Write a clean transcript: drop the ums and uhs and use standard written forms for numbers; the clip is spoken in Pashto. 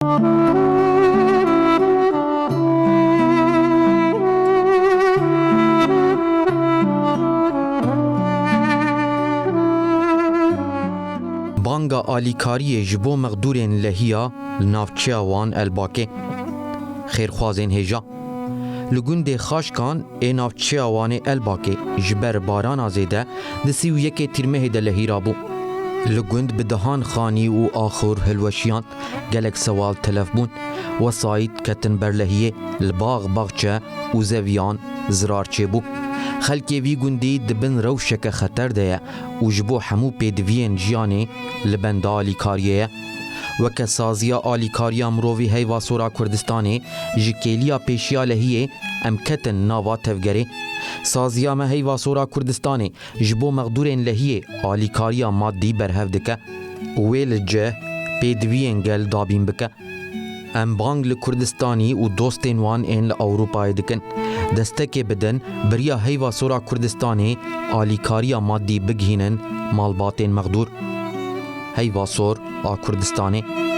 بانگا آلیکاری جبو مقدورین لحیا لنافچیا وان الباکه خیرخوازین هجا لگوند خاشکان ای نافچیا وان الباکه جبر باران آزیده دسی و یک تیرمه ده لحی رابو لگوند بدهان خانی و آخر هلوشیان گلک سوال تلف بون و سایت کتن بر لحیه لباغ باغچه و زویان زرار چه بو خلکی وی گوندی دبن روشک خطر ده و جبو همو پیدوین جیانه لبند آلیکاریه و که سازیا آلیکاریا مرووی هیوا سورا کردستانی جکیلیا پیشیا لحیه امکتن ناوا تفگره سازیا ما هیوا سورا کردستانی جبو مقدورین لحیه آلیکاریا مادی برهف دکه ویل جه پیدوین گل دابین بکه ام بانگ لکردستانی و دوستین وان این لأوروپای دکن دستک بدن بریا هیوا سورا کردستانی آلیکاریا مادی بگهینن مالباتین مقدور هیوا سور کردستانی